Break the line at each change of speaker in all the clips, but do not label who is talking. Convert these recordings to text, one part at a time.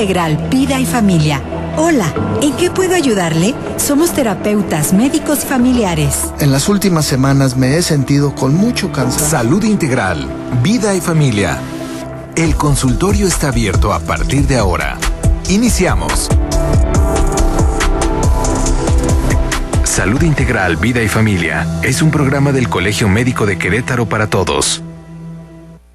Integral Vida y Familia. Hola, ¿en qué puedo ayudarle? Somos terapeutas, médicos y familiares.
En las últimas semanas me he sentido con mucho cansancio.
Salud Integral, Vida y Familia. El consultorio está abierto a partir de ahora. Iniciamos. Salud Integral, Vida y Familia es un programa del Colegio Médico de Querétaro para todos.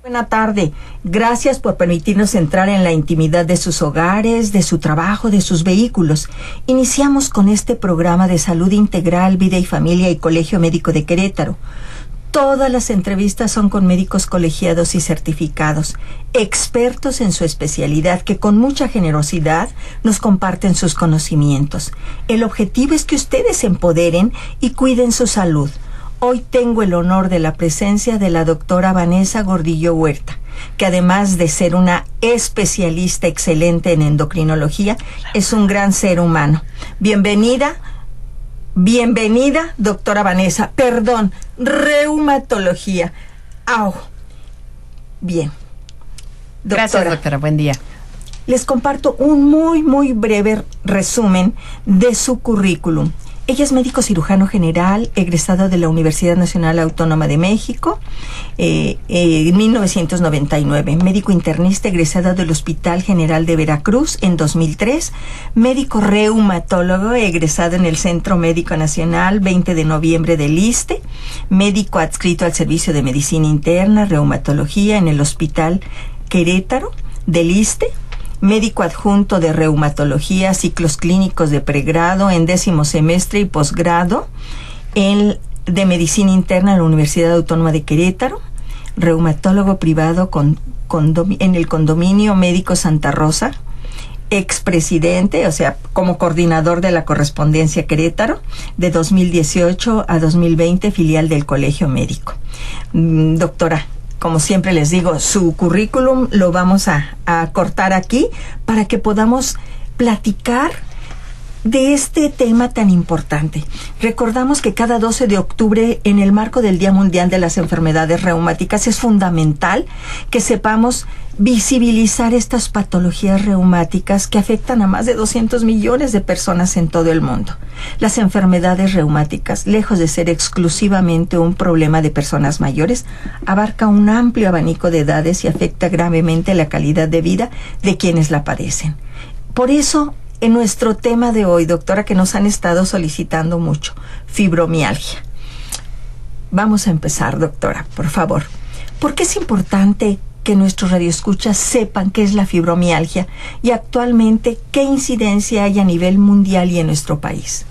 Buena tarde. Gracias por permitirnos entrar en la intimidad de sus hogares, de su trabajo, de sus vehículos. Iniciamos con este programa de Salud Integral, Vida y Familia y Colegio Médico de Querétaro. Todas las entrevistas son con médicos colegiados y certificados, expertos en su especialidad que con mucha generosidad nos comparten sus conocimientos. El objetivo es que ustedes se empoderen y cuiden su salud. Hoy tengo el honor de la presencia de la doctora Vanessa Gordillo Huerta, que además de ser una especialista excelente en endocrinología, es un gran ser humano. Bienvenida, doctora Vanessa. Perdón, reumatología. Au. Bien. Doctora,
gracias, doctora. Buen día.
Les comparto un muy breve resumen de su currículum. Ella es médico cirujano general, egresada de la Universidad Nacional Autónoma de México en 1999. Médico internista, egresada del Hospital General de Veracruz en 2003. Médico reumatólogo, egresado en el Centro Médico Nacional 20 de noviembre del ISSSTE. Médico adscrito al Servicio de Medicina Interna, Reumatología en el Hospital Querétaro del ISSSTE. Médico adjunto de reumatología, ciclos clínicos de pregrado en 10º semestre y posgrado de medicina interna en la Universidad Autónoma de Querétaro. Reumatólogo privado en el condominio médico Santa Rosa. Expresidente, o sea, como coordinador de la correspondencia Querétaro, de 2018 a 2020, filial del Colegio Médico. Doctora, como siempre les digo, su currículum lo vamos a cortar aquí para que podamos platicar de este tema tan importante. Recordamos que cada 12 de octubre, en el marco del Día Mundial de las Enfermedades Reumáticas, es fundamental que sepamos visibilizar estas patologías reumáticas que afectan a más de 200 millones de personas en todo el mundo. Las enfermedades reumáticas, lejos de ser exclusivamente un problema de personas mayores, abarca un amplio abanico de edades y afecta gravemente la calidad de vida de quienes la padecen. Por eso, en nuestro tema de hoy, doctora, que nos han estado solicitando mucho, fibromialgia. Vamos a empezar, doctora, por favor. ¿Por qué es importante que nuestros radioescuchas sepan qué es la fibromialgia y actualmente qué incidencia hay a nivel mundial y en nuestro país?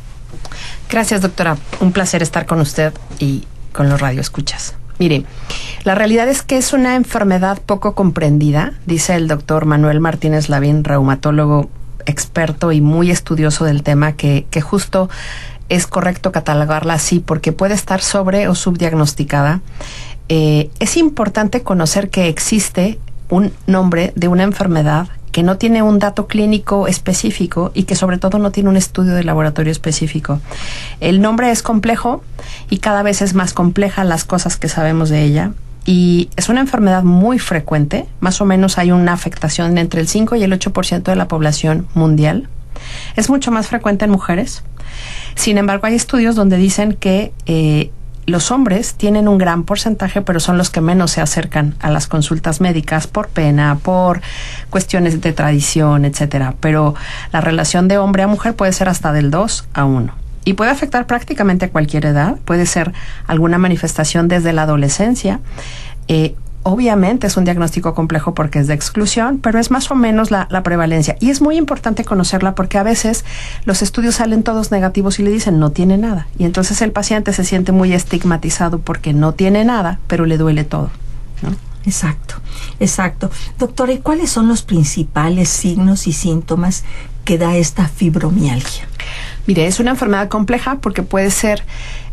Gracias, doctora. Un placer estar con usted y con los radioescuchas. Mire, la realidad es que es una enfermedad poco comprendida, dice el doctor Manuel Martínez Lavín, reumatólogo experto y muy estudioso del tema, que justo es correcto catalogarla así porque puede estar sobre o subdiagnosticada. Es importante conocer que existe un nombre de una enfermedad que no tiene un dato clínico específico y que sobre todo no tiene un estudio de laboratorio específico. El nombre es complejo y cada vez es más compleja las cosas que sabemos de ella. Y es una enfermedad muy frecuente, más o menos hay una afectación entre el 5 y el 8% de la población mundial. Es mucho más frecuente en mujeres. Sin embargo, hay estudios donde dicen que los hombres tienen un gran porcentaje, pero son los que menos se acercan a las consultas médicas por pena, por cuestiones de tradición, etcétera. Pero la relación de hombre a mujer puede ser hasta del 2:1. Y puede afectar prácticamente a cualquier edad. Puede ser alguna manifestación desde la adolescencia. Obviamente es un diagnóstico complejo porque es de exclusión, pero es más o menos la prevalencia. Y es muy importante conocerla porque a veces los estudios salen todos negativos y le dicen no tiene nada. Y entonces el paciente se siente muy estigmatizado porque no tiene nada, pero le duele todo, ¿no?
Exacto. Doctora, ¿y cuáles son los principales signos y síntomas que da esta fibromialgia?
Mire, es una enfermedad compleja porque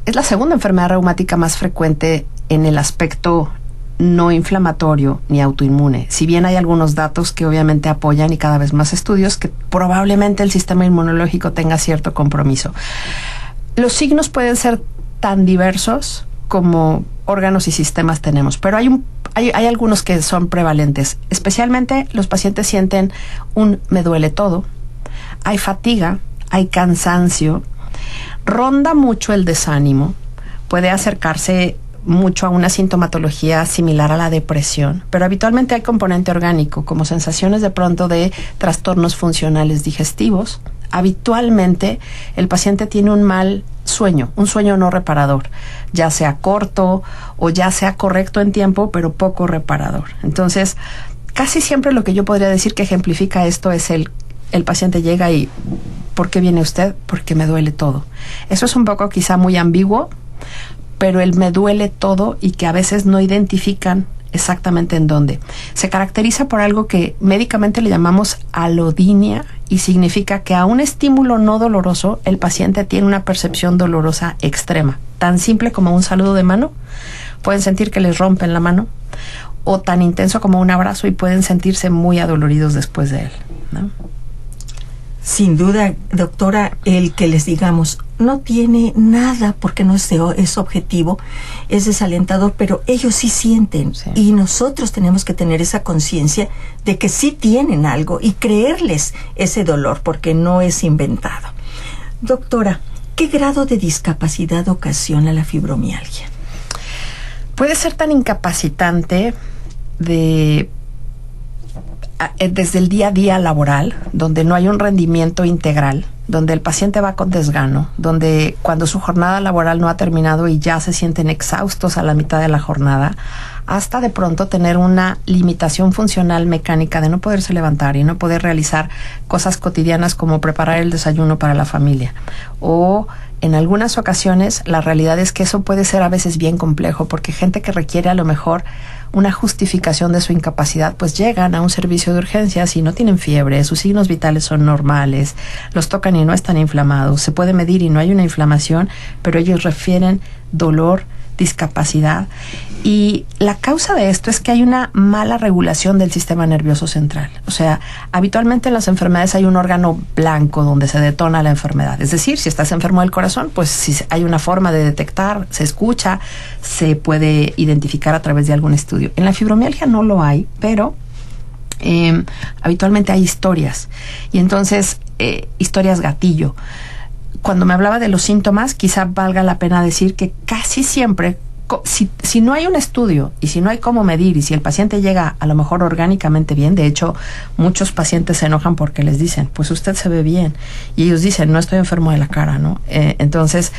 es la segunda enfermedad reumática más frecuente en el aspecto no inflamatorio ni autoinmune. Si bien hay algunos datos que obviamente apoyan y cada vez más estudios que probablemente el sistema inmunológico tenga cierto compromiso. Los signos pueden ser tan diversos como órganos y sistemas tenemos, pero hay hay algunos que son prevalentes. Especialmente los pacientes sienten me duele todo, hay fatiga, hay cansancio, ronda mucho el desánimo, puede acercarse mucho a una sintomatología similar a la depresión, pero habitualmente hay componente orgánico, como sensaciones de pronto de trastornos funcionales digestivos. Habitualmente el paciente tiene un mal sueño, un sueño no reparador, ya sea corto o ya sea correcto en tiempo, pero poco reparador. Entonces, casi siempre lo que yo podría decir que ejemplifica esto es el paciente llega y ¿por qué viene usted? Porque me duele todo. Eso es un poco quizá muy ambiguo, pero el me duele todo y que a veces no identifican exactamente en dónde. Se caracteriza por algo que médicamente le llamamos alodinia y significa que a un estímulo no doloroso el paciente tiene una percepción dolorosa extrema. Tan simple como un saludo de mano, pueden sentir que les rompen la mano, o tan intenso como un abrazo y pueden sentirse muy adoloridos después de él, ¿no?
Sin duda, doctora, el que les digamos no tiene nada porque no es objetivo, es desalentador, pero ellos sí sienten, sí. Y nosotros tenemos que tener esa conciencia de que sí tienen algo y creerles ese dolor porque no es inventado. Doctora, ¿qué grado de discapacidad ocasiona la fibromialgia?
Puede ser tan incapacitante desde el día a día laboral, donde no hay un rendimiento integral, donde el paciente va con desgano, donde cuando su jornada laboral no ha terminado y ya se sienten exhaustos a la mitad de la jornada, hasta de pronto tener una limitación funcional mecánica de no poderse levantar y no poder realizar cosas cotidianas como preparar el desayuno para la familia. O en algunas ocasiones la realidad es que eso puede ser a veces bien complejo, porque gente que requiere a lo mejor una justificación de su incapacidad, pues llegan a un servicio de urgencias y no tienen fiebre, sus signos vitales son normales, los tocan y no están inflamados, se puede medir y no hay una inflamación, pero ellos refieren dolor, discapacidad. Y la causa de esto es que hay una mala regulación del sistema nervioso central. O sea, habitualmente en las enfermedades hay un órgano blanco donde se detona la enfermedad. Es decir, si estás enfermo del corazón, pues si hay una forma de detectar, se escucha, se puede identificar a través de algún estudio. En la fibromialgia no lo hay, pero habitualmente hay historias. Y entonces, historias gatillo. Cuando me hablaba de los síntomas, quizá valga la pena decir que casi siempre, si no hay un estudio y si no hay cómo medir y si el paciente llega a lo mejor orgánicamente bien, de hecho muchos pacientes se enojan porque les dicen, pues usted se ve bien, y ellos dicen, no estoy enfermo de la cara, ¿no? Entonces,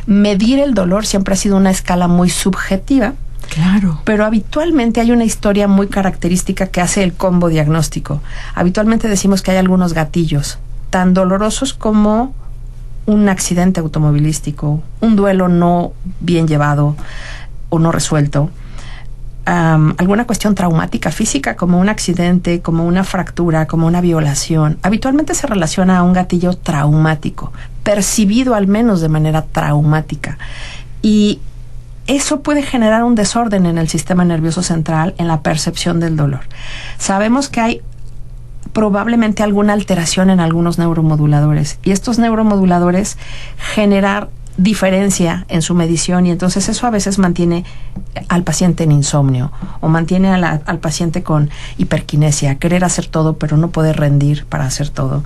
medir el dolor siempre ha sido una escala muy subjetiva.
Claro.
Pero habitualmente hay una historia muy característica que hace el combo diagnóstico. Habitualmente decimos que hay algunos gatillos, tan dolorosos como un accidente automovilístico, un duelo no bien llevado o no resuelto, alguna cuestión traumática física como un accidente, como una fractura, como una violación. Habitualmente se relaciona a un gatillo traumático, percibido al menos de manera traumática. Y eso puede generar un desorden en el sistema nervioso central, en la percepción del dolor. Sabemos que hay probablemente alguna alteración en algunos neuromoduladores, y estos neuromoduladores generan diferencia en su medición, y entonces eso a veces mantiene al paciente en insomnio o mantiene al paciente con hiperquinesia, querer hacer todo pero no poder rendir para hacer todo.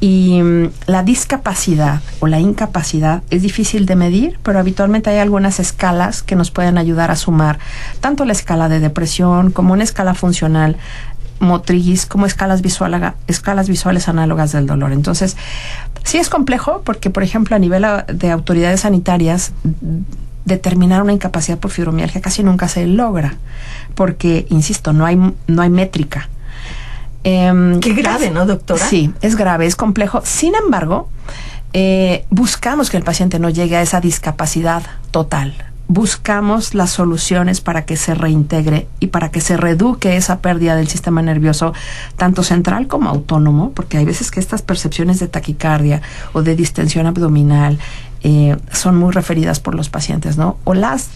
Y la discapacidad o la incapacidad es difícil de medir, pero habitualmente hay algunas escalas que nos pueden ayudar a sumar tanto la escala de depresión como una escala funcional motriz, como escalas visuales análogas del dolor. Entonces, sí es complejo porque, por ejemplo, a nivel de autoridades sanitarias, determinar una incapacidad por fibromialgia casi nunca se logra, porque, insisto, no hay métrica.
Qué grave, ¿no, doctora?
Sí, es grave, es complejo. Sin embargo, buscamos que el paciente no llegue a esa discapacidad total. Buscamos las soluciones para que se reintegre y para que se reduque esa pérdida del sistema nervioso, tanto central como autónomo, porque hay veces que estas percepciones de taquicardia o de distensión abdominal son muy referidas por los pacientes, ¿no? O las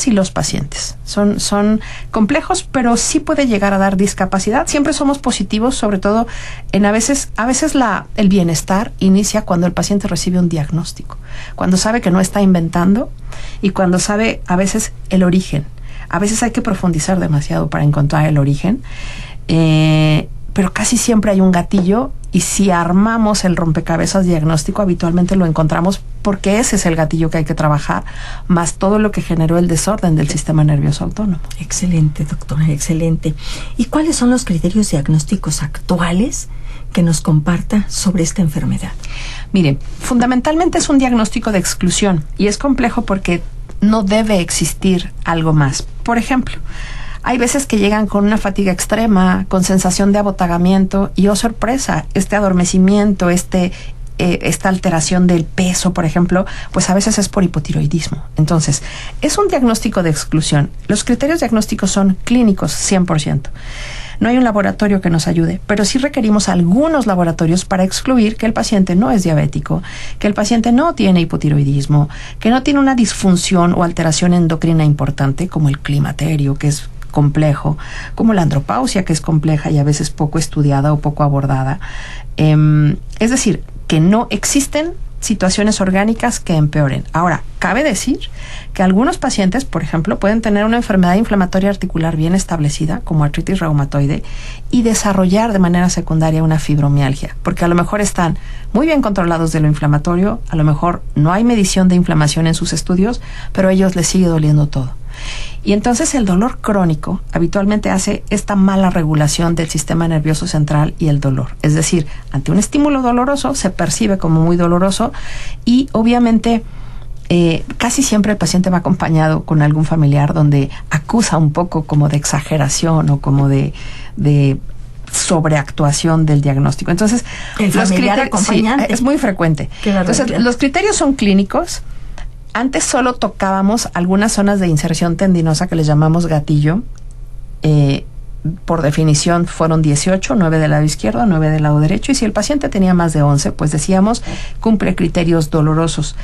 y los pacientes. Son complejos, pero sí puede llegar a dar discapacidad. Siempre somos positivos, sobre todo a veces el bienestar inicia cuando el paciente recibe un diagnóstico, cuando sabe que no está inventando y cuando sabe a veces el origen. A veces hay que profundizar demasiado para encontrar el origen, pero casi siempre hay un gatillo, y si armamos el rompecabezas diagnóstico, habitualmente lo encontramos, porque ese es el gatillo que hay que trabajar, más todo lo que generó el desorden del sistema nervioso autónomo.
Excelente, doctora, excelente. ¿Y cuáles son los criterios diagnósticos actuales que nos comparta sobre esta enfermedad?
Mire, fundamentalmente es un diagnóstico de exclusión, y es complejo porque no debe existir algo más. Por ejemplo, hay veces que llegan con una fatiga extrema, con sensación de abotagamiento, y sorpresa, este adormecimiento, esta alteración del peso, por ejemplo, pues a veces es por hipotiroidismo. Entonces, es un diagnóstico de exclusión. Los criterios diagnósticos son clínicos 100%. No hay un laboratorio que nos ayude, pero sí requerimos algunos laboratorios para excluir que el paciente no es diabético, que el paciente no tiene hipotiroidismo, que no tiene una disfunción o alteración endocrina importante como el climaterio, que es complejo, como la andropausia, que es compleja y a veces poco estudiada o poco abordada. Es decir, que no existen situaciones orgánicas que empeoren. Ahora, cabe decir que algunos pacientes, por ejemplo, pueden tener una enfermedad inflamatoria articular bien establecida, como artritis reumatoide, y desarrollar de manera secundaria una fibromialgia, porque a lo mejor están muy bien controlados de lo inflamatorio, a lo mejor no hay medición de inflamación en sus estudios, pero a ellos les sigue doliendo todo. Y entonces el dolor crónico habitualmente hace esta mala regulación del sistema nervioso central y el dolor. Es decir, ante un estímulo doloroso se percibe como muy doloroso, y obviamente casi siempre el paciente va acompañado con algún familiar donde acusa un poco como de exageración o como de sobreactuación del diagnóstico. Entonces,
el familiar acompañante.
Sí, es muy frecuente. Entonces, los criterios son clínicos. Antes solo tocábamos algunas zonas de inserción tendinosa que les llamamos gatillo. Por definición fueron 18, 9 del lado izquierdo, 9 del lado derecho, y si el paciente tenía más de 11, pues decíamos cumple criterios dolorosos.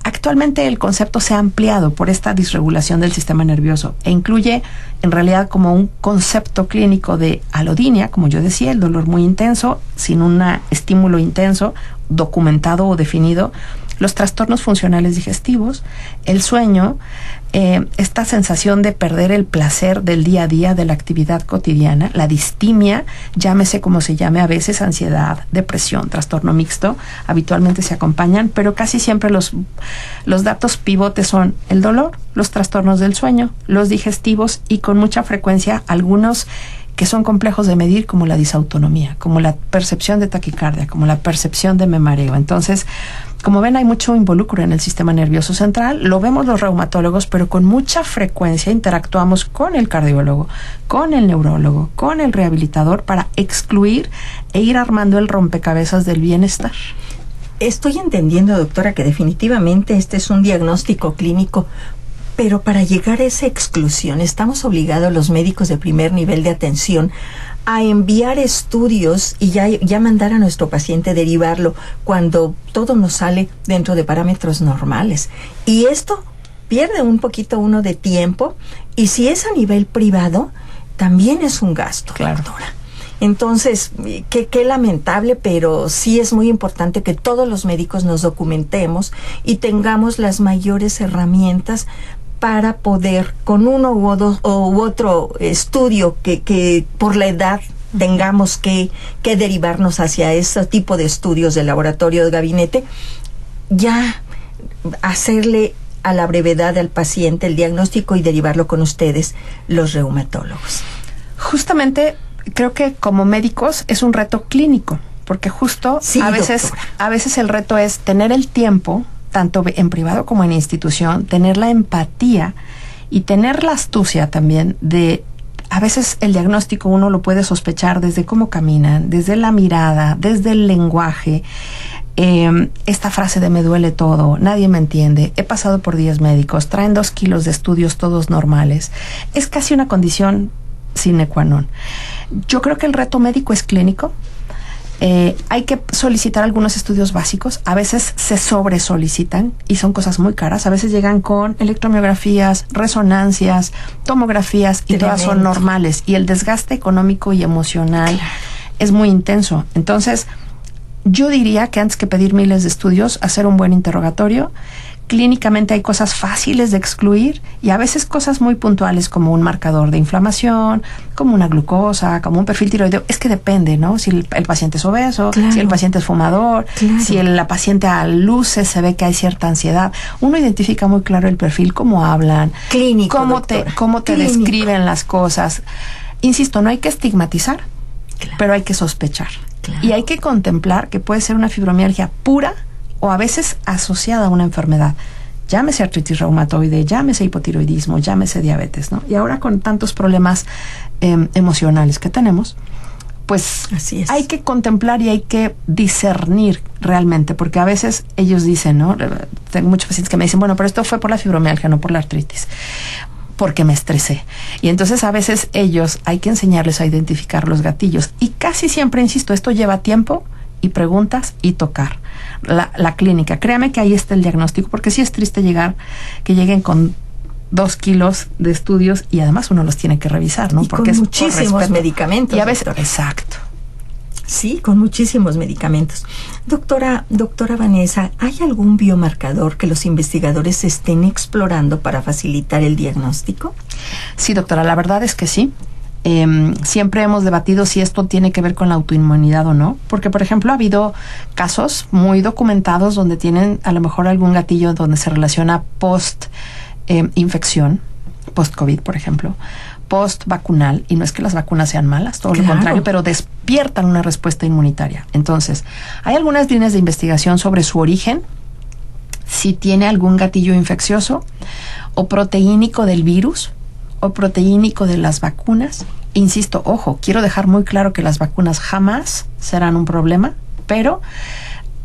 Actualmente el concepto se ha ampliado por esta disregulación del sistema nervioso e incluye en realidad como un concepto clínico de alodinia, como yo decía, el dolor muy intenso, sin un estímulo intenso, documentado o definido, los trastornos funcionales digestivos, el sueño, esta sensación de perder el placer del día a día, de la actividad cotidiana, la distimia, llámese como se llame a veces, ansiedad, depresión, trastorno mixto, habitualmente se acompañan, pero casi siempre los datos pivotes son el dolor, los trastornos del sueño, los digestivos, y con mucha frecuencia algunos que son complejos de medir, como la disautonomía, como la percepción de taquicardia, como la percepción de me mareo. Entonces, como ven, hay mucho involucro en el sistema nervioso central, lo vemos los reumatólogos, pero con mucha frecuencia interactuamos con el cardiólogo, con el neurólogo, con el rehabilitador, para excluir e ir armando el rompecabezas del bienestar.
Estoy entendiendo, doctora, que definitivamente este es un diagnóstico clínico, pero para llegar a esa exclusión estamos obligados los médicos de primer nivel de atención a enviar estudios y ya mandar a nuestro paciente, derivarlo cuando todo nos sale dentro de parámetros normales. Y esto pierde un poquito uno de tiempo, y si es a nivel privado, también es un gasto,
claro,
doctora. Entonces, qué lamentable, pero sí es muy importante que todos los médicos nos documentemos y tengamos las mayores herramientas para poder, con uno u otro estudio que por la edad tengamos que derivarnos hacia ese tipo de estudios de laboratorio, de gabinete, ya hacerle a la brevedad al paciente el diagnóstico y derivarlo con ustedes, los reumatólogos.
Justamente creo que como médicos es un reto clínico, porque justo
sí,
a veces el reto es tener el tiempo, tanto en privado como en institución, tener la empatía y tener la astucia también de, a veces el diagnóstico uno lo puede sospechar desde cómo caminan, desde la mirada, desde el lenguaje. Esta frase de me duele todo, nadie me entiende, he pasado por 10 médicos, traen 2 kilos de estudios todos normales. Es casi una condición sine qua non. Yo creo que el reto médico es clínico. Hay que solicitar algunos estudios básicos, a veces se sobresolicitan y son cosas muy caras, a veces llegan con electromiografías, resonancias, tomografías, y todas son normales, y el desgaste económico y emocional es muy intenso. Entonces, yo diría que antes que pedir miles de estudios, hacer un buen interrogatorio, Clínicamente hay cosas fáciles de excluir y a veces cosas muy puntuales como un marcador de inflamación, como una glucosa, como un perfil tiroideo. Es que depende, ¿no? Si el paciente es obeso,
claro,
si el paciente es fumador,
claro,
si la paciente a luces se ve que hay cierta ansiedad. Uno identifica muy claro el perfil, cómo hablan,
clínico,
cómo te describen las cosas. Insisto, no hay que estigmatizar, claro, pero hay que sospechar. Claro. Y hay que contemplar que puede ser una fibromialgia pura o a veces asociada a una enfermedad. Llámese artritis reumatoide, llámese hipotiroidismo, llámese diabetes, ¿no? Y ahora con tantos problemas emocionales que tenemos, pues
así es,
hay que contemplar y hay que discernir realmente, porque a veces ellos dicen, ¿no? Tengo muchos pacientes que me dicen, bueno, pero esto fue por la fibromialgia, no por la artritis, porque me estresé. Y entonces a veces ellos hay que enseñarles a identificar los gatillos. Y casi siempre, insisto, esto lleva tiempo y preguntas y tocar la clínica. Créame que ahí está el diagnóstico, porque sí es triste que lleguen con 2 kilos de estudios y además uno los tiene que revisar, ¿no?
Y
porque
con
es
muchísimos medicamentos.
Y a veces,
doctora.
exacto.
Sí, con muchísimos medicamentos. Doctora Vanessa, ¿hay algún biomarcador que los investigadores estén explorando para facilitar el diagnóstico?
Sí, doctora, la verdad es que sí. Siempre hemos debatido si esto tiene que ver con la autoinmunidad o no, porque por ejemplo ha habido casos muy documentados donde tienen a lo mejor algún gatillo donde se relaciona post infección, post COVID por ejemplo, post vacunal, y no es que las vacunas sean malas, todo
claro,
lo contrario, pero despiertan una respuesta inmunitaria. Entonces, hay algunas líneas de investigación sobre su origen, si tiene algún gatillo infeccioso o proteínico del virus o proteínico de las vacunas. Insisto, ojo, quiero dejar muy claro que las vacunas jamás serán un problema, pero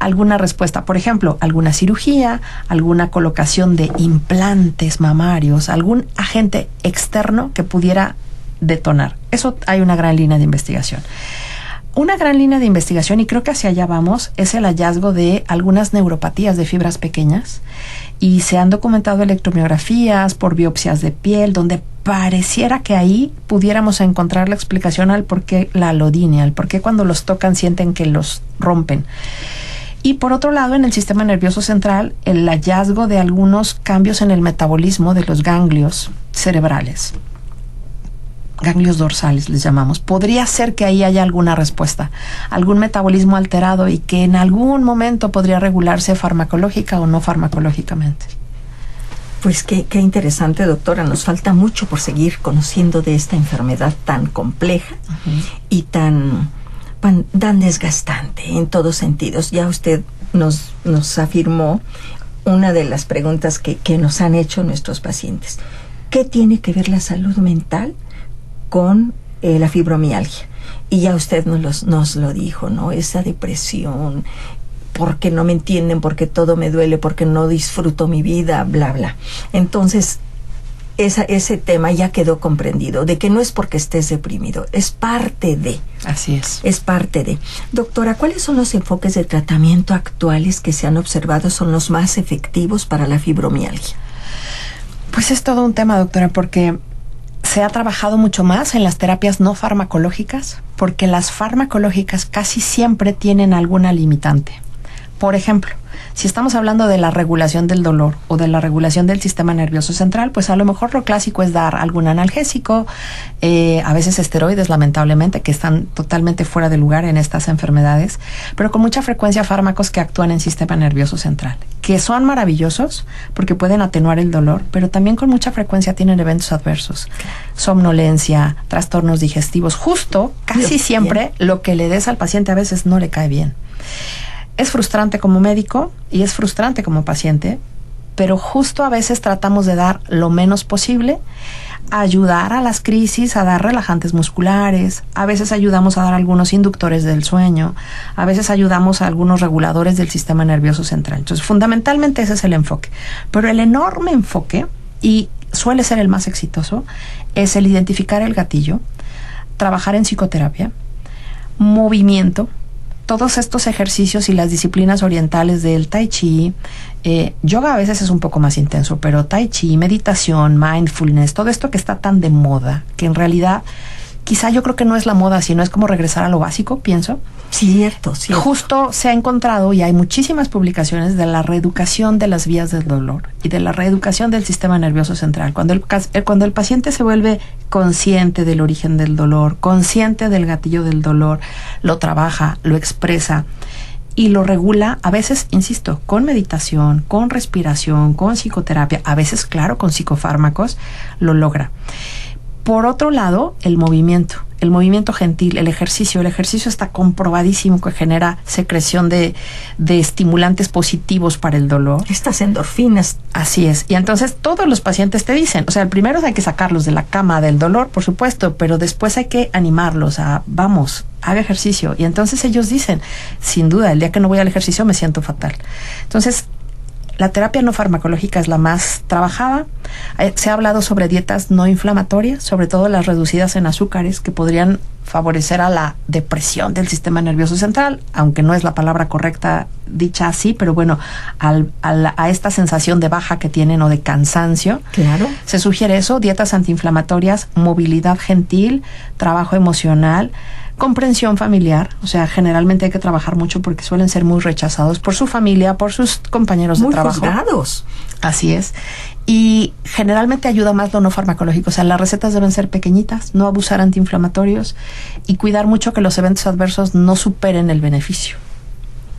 alguna respuesta, por ejemplo, alguna cirugía, alguna colocación de implantes mamarios, algún agente externo que pudiera detonar. Eso hay una gran línea de investigación. Una gran línea de investigación, y creo que hacia allá vamos, es el hallazgo de algunas neuropatías de fibras pequeñas, y se han documentado electromiografías por biopsias de piel, donde pareciera que ahí pudiéramos encontrar la explicación al por qué la alodinia, al por qué cuando los tocan sienten que los rompen. Y por otro lado, en el sistema nervioso central, el hallazgo de algunos cambios en el metabolismo de los ganglios cerebrales, ganglios dorsales les llamamos. Podría ser que ahí haya alguna respuesta, algún metabolismo alterado y que en algún momento podría regularse farmacológica o no farmacológicamente.
Pues qué interesante, doctora. Nos falta mucho por seguir conociendo de esta enfermedad tan compleja y tan desgastante en todos sentidos. Ya usted nos afirmó una de las preguntas que nos han hecho nuestros pacientes. ¿Qué tiene que ver la salud mental con la fibromialgia? Y ya usted nos lo dijo, ¿no? Esa depresión, porque no me entienden, porque todo me duele, porque no disfruto mi vida, bla, bla. Entonces, ese tema ya quedó comprendido, de que no es porque estés deprimido, es parte de.
Así es.
Es parte de. Doctora, ¿cuáles son los enfoques de tratamiento actuales que se han observado son los más efectivos para la fibromialgia?
Pues es todo un tema, doctora, porque se ha trabajado mucho más en las terapias no farmacológicas, porque las farmacológicas casi siempre tienen alguna limitante. Por ejemplo, si estamos hablando de la regulación del dolor o de la regulación del sistema nervioso central, pues a lo mejor lo clásico es dar algún analgésico, a veces esteroides, lamentablemente, que están totalmente fuera de lugar en estas enfermedades, pero con mucha frecuencia fármacos que actúan en sistema nervioso central, que son maravillosos porque pueden atenuar el dolor, pero también con mucha frecuencia tienen eventos adversos, somnolencia, trastornos digestivos, justo, casi siempre lo que le des al paciente a veces no le cae bien. Es frustrante como médico y es frustrante como paciente, pero justo a veces tratamos de dar lo menos posible, ayudar a las crisis, a dar relajantes musculares, a veces ayudamos a dar algunos inductores del sueño, a veces ayudamos a algunos reguladores del sistema nervioso central. Entonces, fundamentalmente ese es el enfoque. Pero el enorme enfoque, y suele ser el más exitoso, es el identificar el gatillo, trabajar en psicoterapia, movimiento, todos estos ejercicios y las disciplinas orientales del tai chi, yoga a veces es un poco más intenso, pero tai chi, meditación, mindfulness, todo esto que está tan de moda, que en realidad quizá yo creo que no es la moda, sino es como regresar a lo básico, pienso.
Cierto.
Justo se ha encontrado, y hay muchísimas publicaciones, de la reeducación de las vías del dolor y de la reeducación del sistema nervioso central. Cuando el paciente se vuelve consciente del origen del dolor, consciente del gatillo del dolor, lo trabaja, lo expresa y lo regula, a veces, insisto, con meditación, con respiración, con psicoterapia, a veces, claro, con psicofármacos, lo logra. Por otro lado, el movimiento gentil, el ejercicio está comprobadísimo que genera secreción de estimulantes positivos para el dolor.
Estas endorfinas.
Así es. Y entonces todos los pacientes te dicen, o sea, el primero hay que sacarlos de la cama del dolor, por supuesto, pero después hay que animarlos a, vamos, haga ejercicio. Y entonces ellos dicen, sin duda, el día que no voy al ejercicio me siento fatal. Entonces, la terapia no farmacológica es la más trabajada. Se ha hablado sobre dietas no inflamatorias, sobre todo las reducidas en azúcares, que podrían favorecer a la depresión del sistema nervioso central, aunque no es la palabra correcta dicha así, pero bueno, a esta sensación de baja que tienen o de cansancio.
Claro.
Se sugiere eso, dietas antiinflamatorias, movilidad gentil, trabajo emocional, comprensión familiar, o sea, generalmente hay que trabajar mucho porque suelen ser muy rechazados por su familia, por sus compañeros de trabajo.
Muy juzgados.
Así es. Y generalmente ayuda más lo no farmacológico, o sea, las recetas deben ser pequeñitas, no abusar antiinflamatorios y cuidar mucho que los eventos adversos no superen el beneficio.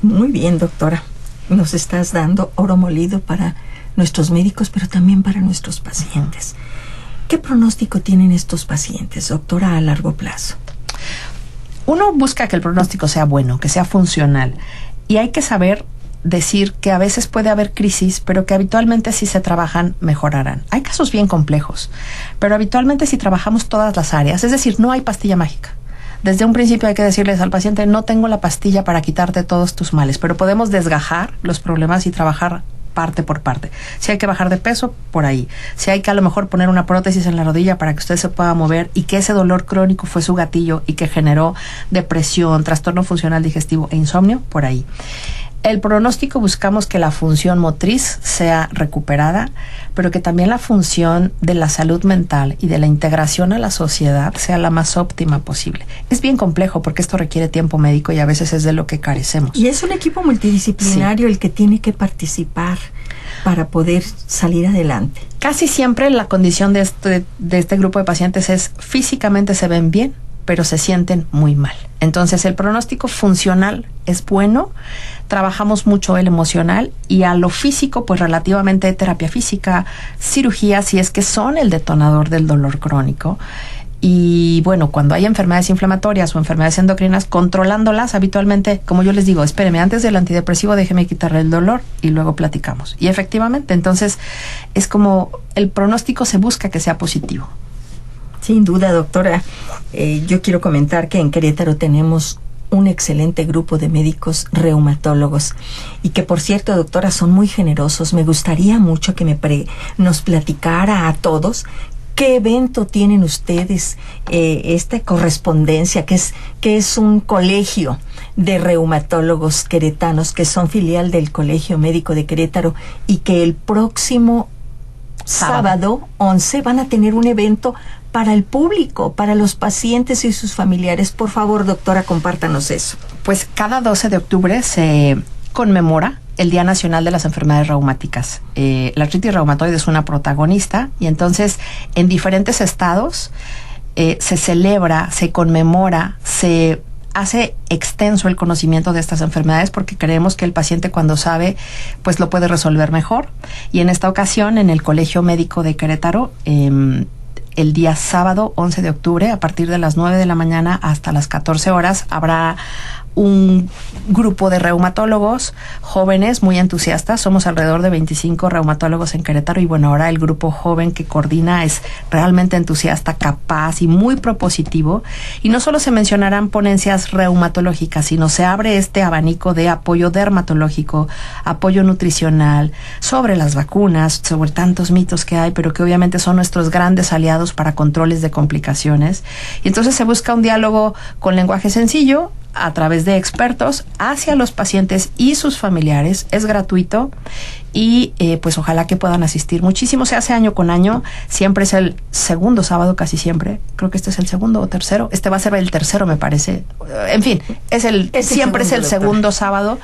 Muy bien, doctora. Nos estás dando oro molido para nuestros médicos, pero también para nuestros pacientes. ¿Qué pronóstico tienen estos pacientes, doctora, a largo plazo?
Uno busca que el pronóstico sea bueno, que sea funcional, y hay que saber decir que a veces puede haber crisis, pero que habitualmente si se trabajan, mejorarán. Hay casos bien complejos, pero habitualmente si trabajamos todas las áreas, es decir, no hay pastilla mágica. Desde un principio hay que decirles al paciente, no tengo la pastilla para quitarte todos tus males, pero podemos desgajar los problemas y trabajar parte por parte. Si hay que bajar de peso, por ahí. Si hay que a lo mejor poner una prótesis en la rodilla para que usted se pueda mover y que ese dolor crónico fue su gatillo y que generó depresión, trastorno funcional digestivo e insomnio, por ahí. El pronóstico buscamos que la función motriz sea recuperada, pero que también la función de la salud mental y de la integración a la sociedad sea la más óptima posible. Es bien complejo porque esto requiere tiempo médico y a veces es de lo que carecemos.
Y es un equipo multidisciplinario el que tiene que participar para poder salir adelante.
Casi siempre la condición de este grupo de pacientes es físicamente se ven bien, pero se sienten muy mal. Entonces el pronóstico funcional es bueno, trabajamos mucho el emocional y a lo físico pues relativamente terapia física, cirugía si es que son el detonador del dolor crónico. Y bueno, cuando hay enfermedades inflamatorias o enfermedades endocrinas, controlándolas habitualmente, como yo les digo, espéreme, antes del antidepresivo déjeme quitarle el dolor y luego platicamos. Y efectivamente, entonces es como el pronóstico se busca que sea positivo.
Sin duda, doctora. Yo quiero comentar que en Querétaro tenemos un excelente grupo de médicos reumatólogos y que, por cierto, doctora, son muy generosos. Me gustaría mucho que nos platicara a todos qué evento tienen ustedes, esta correspondencia, que es un colegio de reumatólogos queretanos que son filial del Colegio Médico de Querétaro y que el próximo sábado 11 van a tener un evento para el público, para los pacientes y sus familiares. Por favor, doctora, compártanos eso.
Pues cada 12 de octubre se conmemora el Día Nacional de las Enfermedades Reumáticas. La artritis reumatoide es una protagonista y entonces en diferentes estados se celebra, se conmemora, se hace extenso el conocimiento de estas enfermedades porque creemos que el paciente cuando sabe pues lo puede resolver mejor. Y en esta ocasión en el Colegio Médico de Querétaro el día sábado 11 de octubre a partir de las 9 de la mañana hasta las 14 horas habrá un grupo de reumatólogos jóvenes muy entusiastas. Somos alrededor de 25 reumatólogos en Querétaro y bueno, ahora el grupo joven que coordina es realmente entusiasta, capaz y muy propositivo. Y no solo se mencionarán ponencias reumatológicas, sino se abre este abanico de apoyo dermatológico, apoyo nutricional, sobre las vacunas, sobre tantos mitos que hay, pero que obviamente son nuestros grandes aliados para controles de complicaciones. Y entonces se busca un diálogo con lenguaje sencillo, a través de expertos hacia los pacientes y sus familiares. Es gratuito y pues ojalá que puedan asistir. Muchísimo se hace año con año. Siempre es el segundo sábado, casi siempre. Creo que este es el segundo o tercero. Este va a ser el tercero, me parece. En fin, siempre es el segundo sábado.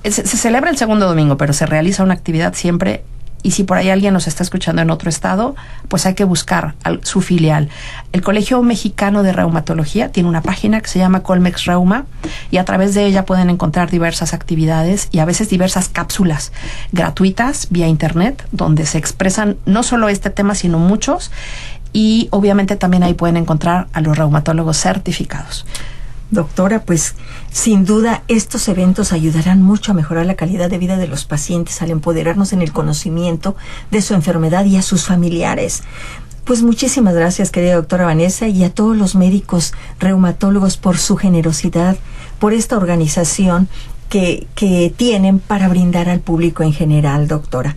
Se celebra el segundo domingo, pero se realiza una actividad siempre. Y si por ahí alguien nos está escuchando en otro estado, pues hay que buscar su filial. El Colegio Mexicano de Reumatología tiene una página que se llama Colmex Reuma y a través de ella pueden encontrar diversas actividades y a veces diversas cápsulas gratuitas vía internet donde se expresan no solo este tema, sino muchos. Y obviamente también ahí pueden encontrar a los reumatólogos certificados.
Doctora, pues sin duda estos eventos ayudarán mucho a mejorar la calidad de vida de los pacientes al empoderarnos en el conocimiento de su enfermedad y a sus familiares. Pues muchísimas gracias, querida doctora Vanessa, y a todos los médicos reumatólogos por su generosidad, por esta organización que tienen para brindar al público en general, doctora.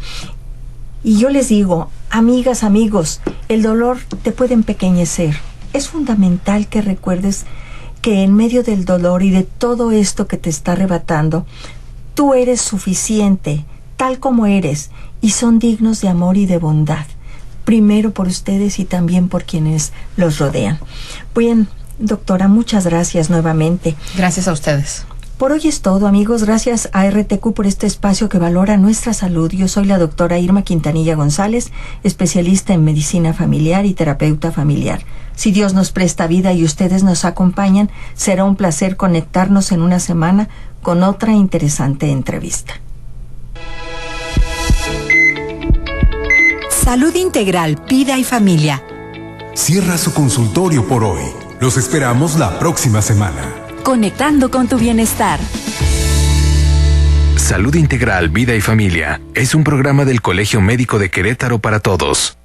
Y yo les digo, amigas, amigos, el dolor te puede empequeñecer. Es fundamental que recuerdes que en medio del dolor y de todo esto que te está arrebatando, tú eres suficiente, tal como eres, y son dignos de amor y de bondad, primero por ustedes y también por quienes los rodean. Bien, doctora, muchas gracias nuevamente.
Gracias a ustedes.
Por hoy es todo, amigos. Gracias a RTQ por este espacio que valora nuestra salud. Yo soy la doctora Irma Quintanilla González, especialista en medicina familiar y terapeuta familiar. Si Dios nos presta vida y ustedes nos acompañan, será un placer conectarnos en una semana con otra interesante entrevista.
Salud Integral, Vida y Familia.
Cierra su consultorio por hoy. Los esperamos la próxima semana.
Conectando con tu bienestar.
Salud Integral, Vida y Familia es un programa del Colegio Médico de Querétaro para todos.